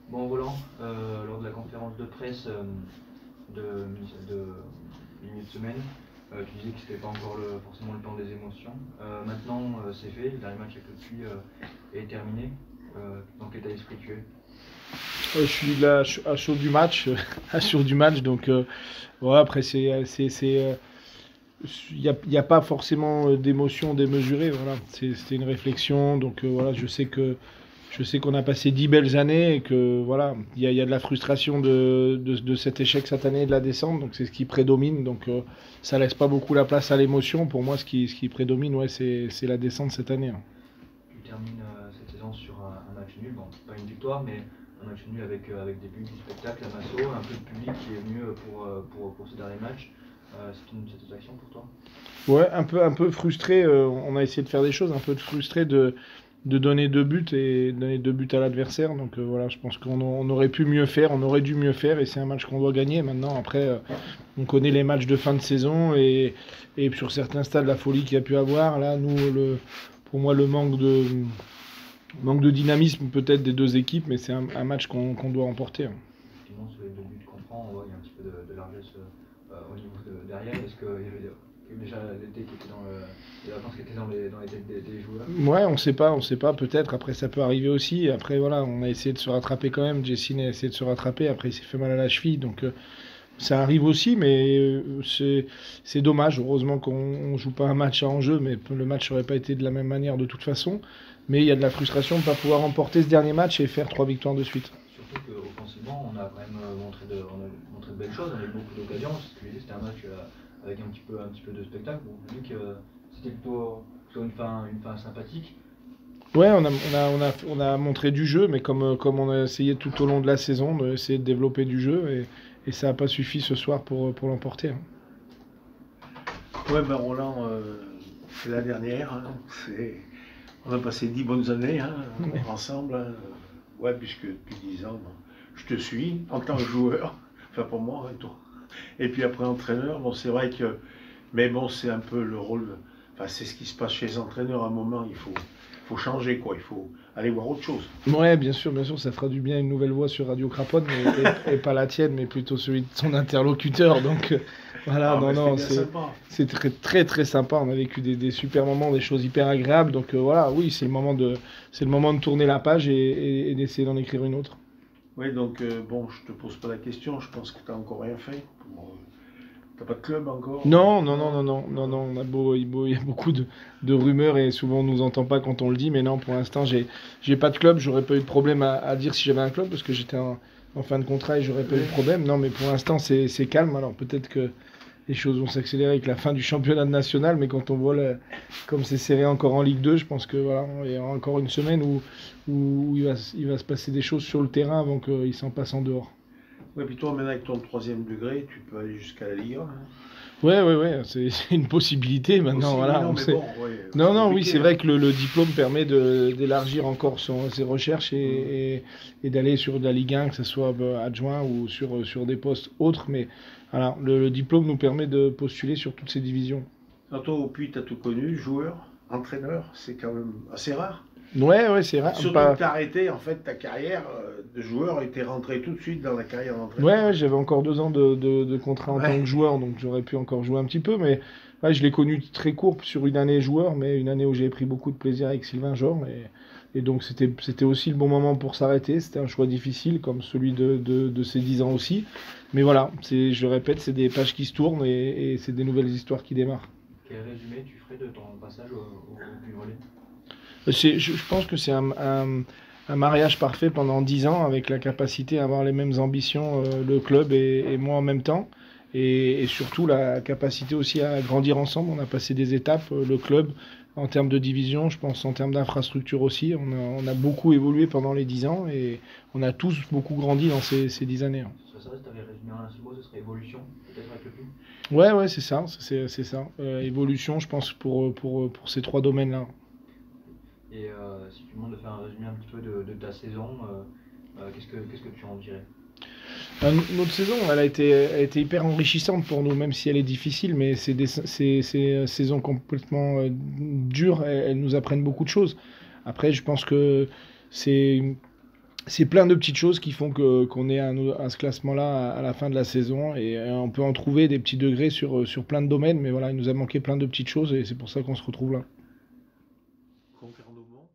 Bon Roland, lors de la conférence de presse de milieu de semaine, tu disais que c'était pas encore forcément le temps des émotions. Maintenant c'est fait, le dernier match avec le Puy est terminé. Dans quel état d'esprit tu es? Je suis là à chaud du match, à chaud du match. Donc ouais, après il y a pas forcément d'émotion démesurée. Voilà, c'était une réflexion. Donc voilà, je sais qu'on a passé 10 belles années et que voilà, il y a de la frustration de cet échec cette année de la descente. Donc c'est ce qui prédomine. Donc ça laisse pas beaucoup la place à l'émotion. Pour moi, ce qui prédomine, ouais, c'est la descente cette année, hein. Tu termines cette saison sur un match nul, bon pas une victoire mais un match nul avec des buts, du spectacle, un masso, un peu de public qui est venu pour ce dernier match. C'est une satisfaction pour toi? Ouais, un peu frustré. On a essayé de faire des choses, un peu frustré de donner 2 buts et donner 2 buts à l'adversaire. Donc voilà, je pense qu'on aurait pu mieux faire, on aurait dû mieux faire et c'est un match qu'on doit gagner. Maintenant, après, on connaît les matchs de fin de saison et sur certains stades, la folie qu'il y a pu avoir. Là, nous, pour moi, le manque de dynamisme peut-être des deux équipes, mais c'est un match qu'on doit remporter, hein. Effectivement, sur les deux buts qu'on prend, on voit qu'il y a un petit peu de largesse au niveau derrière. Est-ce qu'il y avait déjà l'été qui était les vacances qui étaient dans les têtes des joueurs? Ouais, on sait pas, peut-être. Après, ça peut arriver aussi. Après, voilà, on a essayé de se rattraper quand même. Jessine a essayé de se rattraper. Après, il s'est fait mal à la cheville. Donc, ça arrive aussi, mais c'est dommage. Heureusement qu'on ne joue pas un match à enjeu, mais le match n'aurait pas été de la même manière de toute façon. Mais il y a de la frustration de ne pas pouvoir remporter ce dernier match et faire 3 victoires de suite. Surtout qu'offensivement, on a quand même montré de belles choses, on a eu beaucoup d'occasions. C'était un match avec un petit peu de spectacle. Bon, on dit que c'était plutôt une fin sympathique. Ouais, on a montré du jeu, mais comme on a essayé tout au long de la saison, d'essayer de développer du jeu, et ça n'a pas suffi ce soir pour l'emporter, hein. Ouais, ben Roland, c'est la dernière, hein. On a passé 10 bonnes années, hein, ensemble, hein. Ouais, puisque depuis 10 ans, bon, je te suis en tant que joueur, enfin pour moi, hein, toi. Et puis après entraîneur, bon, c'est vrai que. Mais bon, c'est un peu le rôle. Enfin, c'est ce qui se passe chez les entraîneurs à un moment, il faut changer, quoi. Il faut aller voir autre chose. Ouais, bien sûr, ça fera du bien une nouvelle voix sur Radio Craponne, et pas la tienne, mais plutôt celui de son interlocuteur. Donc voilà, Ah, non, mais c'était non, bien sympa. c'est très, très, très sympa. On a vécu des super moments, des choses hyper agréables. Donc voilà, oui, c'est le moment de tourner la page et d'essayer d'en écrire une autre. Oui, donc, bon, je te pose pas la question, je pense que tu n'as encore rien fait. T'as pas de club encore? Non, non, non, non, non, non, non. Il y a beaucoup de rumeurs et souvent on nous entend pas quand on le dit. Mais non, pour l'instant, j'ai pas de club. J'aurais pas eu de problème à dire si j'avais un club parce que j'étais en fin de contrat et j'aurais pas eu de Oui. problème. Non, mais pour l'instant, c'est calme. Alors peut-être que les choses vont s'accélérer avec la fin du championnat national, mais quand on voit comme c'est serré encore en Ligue 2, je pense que voilà, il y aura encore une semaine où il va se passer des choses sur le terrain avant qu'il s'en passe en dehors. Ouais, puis toi, maintenant avec ton troisième degré, tu peux aller jusqu'à la Ligue 1, hein. Ouais, ouais, ouais, c'est une possibilité maintenant. Aussi, oui, Voilà, non, on mais sait. bon, ouais, Non, c'est non, oui, compliqué, c'est hein. vrai que le diplôme permet d'élargir encore ses recherches et d'aller sur de la Ligue 1, que ce soit adjoint ou sur des postes autres. Mais voilà, le diplôme nous permet de postuler sur toutes ces divisions. Alors toi, au Puy, tu as tout connu, joueur, entraîneur, c'est quand même assez rare. Ouais, ouais, c'est rare. Surtout que tu as arrêté en fait ta carrière de joueur et tu es rentré tout de suite dans la carrière d'entraîneur. Ouais, ouais, j'avais encore 2 ans de contrat en tant Ouais. que joueur, donc j'aurais pu encore jouer un petit peu, mais ouais, je l'ai connu très court sur une année joueur, mais une année où j'ai pris beaucoup de plaisir avec Sylvain Jorre, et donc c'était aussi le bon moment pour s'arrêter. C'était un choix difficile, comme celui de ces 10 ans aussi, mais voilà, je répète, c'est des pages qui se tournent et c'est des nouvelles histoires qui démarrent. Quel résumé tu ferais de ton passage au Puy Volley? Je pense que c'est un mariage parfait pendant 10 ans avec la capacité à avoir les mêmes ambitions, le club et moi en même temps. Et surtout la capacité aussi à grandir ensemble. On a passé des étapes, le club, en termes de division, je pense en termes d'infrastructure aussi. On a beaucoup évolué pendant les 10 ans et on a tous beaucoup grandi dans ces 10 années, hein. Ça, si tu avais résumé en un seul mot, ce serait évolution, peut-être avec le Puy. Ouais, ouais, c'est ça, c'est ça. Évolution, je pense, pour ces 3 domaines-là. Et si tu me demandes de faire un résumé un petit peu de ta saison, qu'est-ce que tu en dirais? Notre saison, elle a été hyper enrichissante pour nous, même si elle est difficile, mais c'est saisons complètement dures, elles nous apprennent beaucoup de choses. Après, je pense que c'est c'est plein de petites choses qui font qu'on est à ce classement-là à la fin de la saison. Et on peut en trouver des petits degrés sur plein de domaines. Mais voilà, il nous a manqué plein de petites choses et c'est pour ça qu'on se retrouve là. Concarneau monte.